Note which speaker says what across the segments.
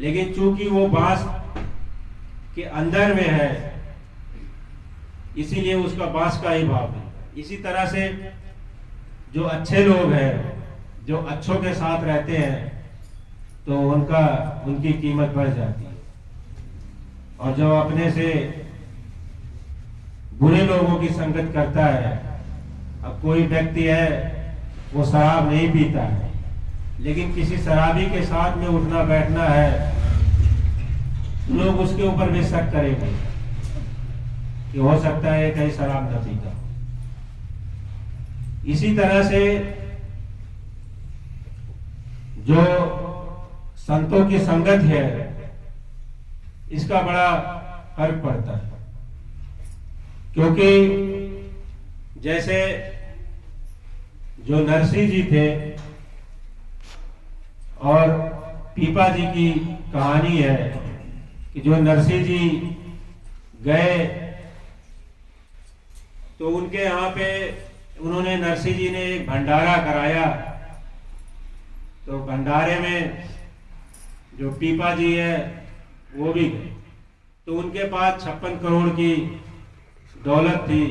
Speaker 1: लेकिन चूंकि वो बांस के अंदर में है, इसीलिए उसका बांस का ही भाव है। इसी तरह से जो अच्छे लोग हैं, जो अच्छों के साथ रहते हैं, तो उनकी कीमत बढ़ जाती है। और जो अपने से बुरे लोगों की संगत करता है, अब कोई व्यक्ति है वो शराब नहीं पीता है, लेकिन किसी शराबी के साथ में उठना बैठना है, लोग उसके ऊपर भी शक करेंगे कि हो सकता है कहीं शराब न पीता। इसी तरह से जो संतों की संगत है, इसका बड़ा फर्क पड़ता है। क्योंकि जैसे जो नरसिंह जी थे और पीपा जी की कहानी है कि जो नरसिंह जी गए तो उनके यहाँ पे उन्होंने, नरसिंह जी ने एक भंडारा कराया। तो भंडारे में जो पीपा जी है वो भी गए। तो उनके पास 56 करोड़ की दौलत थी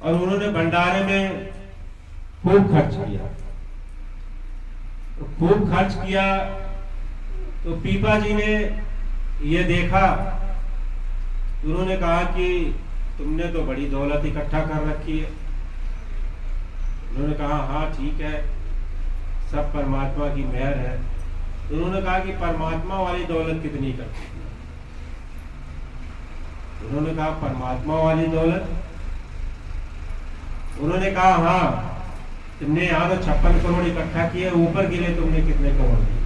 Speaker 1: और उन्होंने भंडारे में खूब खर्च किया। तो खूब खर्च किया तो पीपा जी ने ये देखा, उन्होंने कहा कि तुमने तो बड़ी दौलत इकट्ठा कर रखी है। उन्होंने कहा हाँ ठीक है, सब परमात्मा की मेहर है। उन्होंने कहा कि परमात्मा वाली दौलत कितनी इकट्ठी? उन्होंने कहा परमात्मा वाली दौलत? उन्होंने कहा हाँ, तुमने यहाँ तो 56 करोड़ इकट्ठा किए, ऊपर के लिए तुमने कितने करोड़ दिए?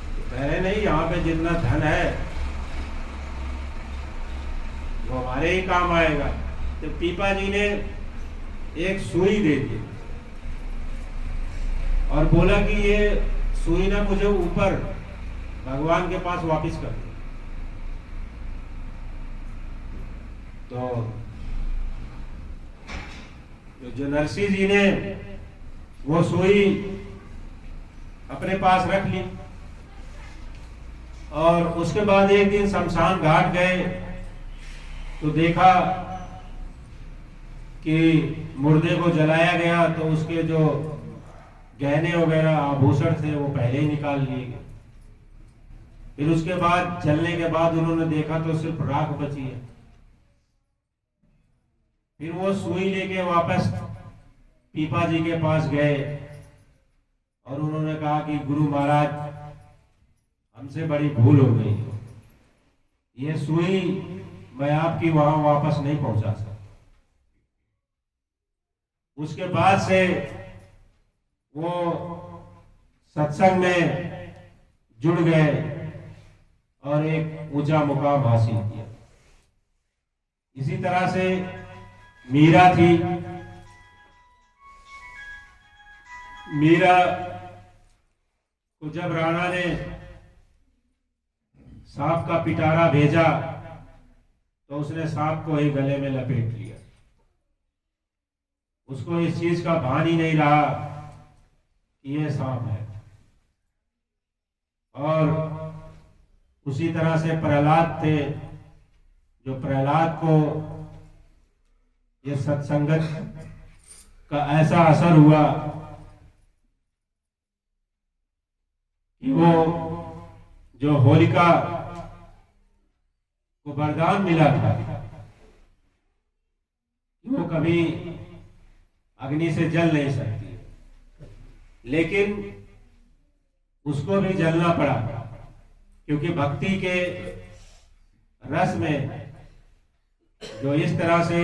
Speaker 1: तो कह रहे नहीं, यहाँ पे जितना धन है वो हमारे ही काम आएगा। तो पीपा जी ने एक सुई दे दी और बोला कि ये सुई ना मुझे ऊपर भगवान के पास वापस कर दो। तो जो नरसिंह जी ने वो सुई अपने पास रख ली और उसके बाद एक दिन शमशान घाट गए तो देखा कि मुर्दे को जलाया गया, तो उसके जो गहने वगैरह आभूषण थे वो पहले ही निकाल लिए गए। फिर उसके बाद जलने के बाद उन्होंने देखा तो सिर्फ राख बची है। फिर वो सुई लेके वापस पीपा जी के पास गए और उन्होंने कहा कि गुरु महाराज, हमसे बड़ी भूल हो गई, ये सुई मैं आपकी वहां वापस नहीं पहुंचा सकता। उसके बाद से वो सत्संग में जुड़ गए और एक ऊंचा मुकाम हासिल किया। इसी तरह से मीरा थी। मीरा को जब राणा ने सांप का पिटारा भेजा तो उसने सांप को ही गले में लपेट लिया। उसको इस चीज का भान ही नहीं रहा कि ये सांप है। और उसी तरह से प्रहलाद थे, जो प्रहलाद को ये सत्संगत का ऐसा असर हुआ कि वो जो होलिका को वरदान मिला था, वो कभी अग्नि से जल नहीं सकती, लेकिन उसको भी जलना पड़ा, क्योंकि भक्ति के रस में जो इस तरह से